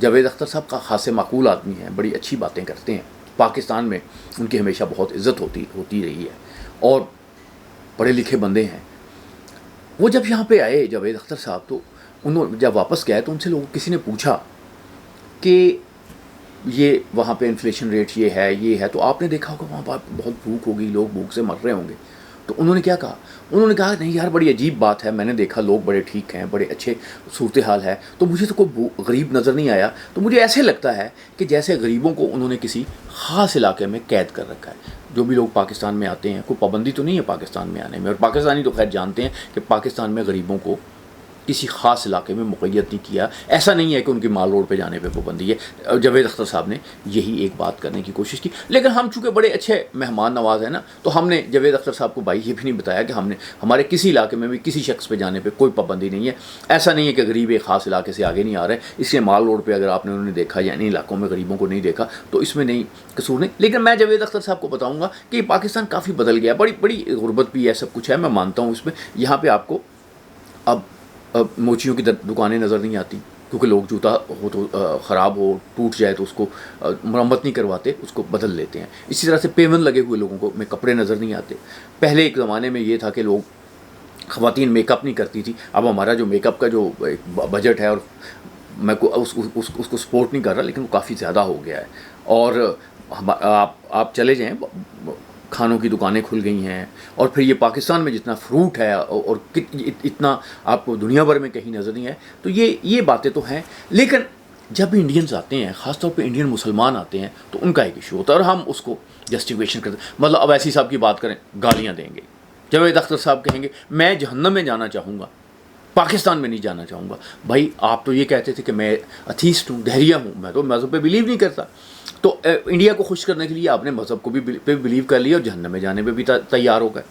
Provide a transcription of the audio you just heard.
جاوید اختر صاحب کا خاصے معقول آدمی ہیں، بڑی اچھی باتیں کرتے ہیں، پاکستان میں ان کی ہمیشہ بہت عزت ہوتی رہی ہے اور پڑھے لکھے بندے ہیں۔ وہ جب یہاں پہ آئے جاوید اختر صاحب، تو انہوں جب واپس گئے تو ان سے کسی نے پوچھا کہ یہ وہاں پہ انفلیشن ریٹ یہ ہے، تو آپ نے دیکھا ہوگا وہاں پر بہت بھوک ہوگی، لوگ بھوک سے مر رہے ہوں گے۔ تو انہوں نے کیا کہا؟ انہوں نے کہا نہیں یار بڑی عجیب بات ہے، میں نے دیکھا لوگ بڑے ٹھیک ہیں، بڑے اچھے صورتحال ہے، تو مجھے تو کوئی غریب نظر نہیں آیا، تو مجھے ایسے لگتا ہے کہ جیسے غریبوں کو انہوں نے کسی خاص علاقے میں قید کر رکھا ہے۔ جو بھی لوگ پاکستان میں آتے ہیں، کوئی پابندی تو نہیں ہے پاکستان میں آنے میں، اور پاکستانی تو خیر جانتے ہیں کہ پاکستان میں غریبوں کو کسی خاص علاقے میں مقید نہیں کیا، ایسا نہیں ہے کہ ان کی مال روڈ پہ جانے پہ پابندی ہے۔ جاوید اختر صاحب نے یہی ایک بات کرنے کی کوشش کی، لیکن ہم چونکہ بڑے اچھے مہمان نواز ہیں نا، تو ہم نے جاوید اختر صاحب کو بھائی یہ بھی نہیں بتایا کہ ہمارے کسی علاقے میں بھی کسی شخص پہ جانے پہ کوئی پابندی نہیں ہے۔ ایسا نہیں ہے کہ غریب ایک خاص علاقے سے آگے نہیں آ رہے، اس لیے مال روڈ پہ اگر آپ نے انہوں نے دیکھا یا ان علاقوں میں غریبوں کو نہیں دیکھا تو اس میں نہیں قصور نہیں۔ لیکن میں جاوید اختر صاحب کو بتاؤں گا کہ یہ پاکستان کافی بدل گیا، بڑی غربت بھی ہے، سب کچھ ہے، میں مانتا ہوں اس میں۔ یہاں پہ آپ کو اب موچیوں کی دکانیں نظر نہیں آتی، کیونکہ لوگ جوتا ہو تو خراب ہو ٹوٹ جائے تو اس کو مرمت نہیں کرواتے، اس کو بدل لیتے ہیں۔ اسی طرح سے پیون لگے ہوئے لوگوں کو میں کپڑے نظر نہیں آتے۔ پہلے ایک زمانے میں یہ تھا کہ لوگ خواتین میک اپ نہیں کرتی تھی، اب ہمارا جو میک اپ کا جو بجٹ ہے، اور میں اس کو سپورٹ نہیں کر رہا، لیکن وہ کافی زیادہ ہو گیا ہے۔ اور آپ چلے جائیں، کھانوں کی دکانیں کھل گئی ہیں، اور پھر یہ پاکستان میں جتنا فروٹ ہے اور اتنا آپ کو دنیا بھر میں کہیں نظر نہیں ہے، تو یہ باتیں تو ہیں۔ لیکن جب بھی انڈینز آتے ہیں، خاص طور پہ انڈین مسلمان آتے ہیں، تو ان کا ایک ایشو ہوتا ہے، اور ہم اس کو جسٹیفیکیشن کرتے ہیں۔ مطلب اویسی صاحب کی بات کریں، گالیاں دیں گے، جاوید اختر صاحب کہیں گے میں جہنم میں جانا چاہوں گا، پاکستان میں نہیں جانا چاہوں گا۔ بھائی آپ تو یہ کہتے تھے کہ میں اتھیسٹ ہوں، دہریہ ہوں، میں تو مذہب پہ بلیو نہیں کرتا، تو انڈیا کو خوش کرنے کے لیے آپ نے مذہب کو بھی بلیو کر لیا اور جہنم میں جانے پہ بھی تیار ہو گئے۔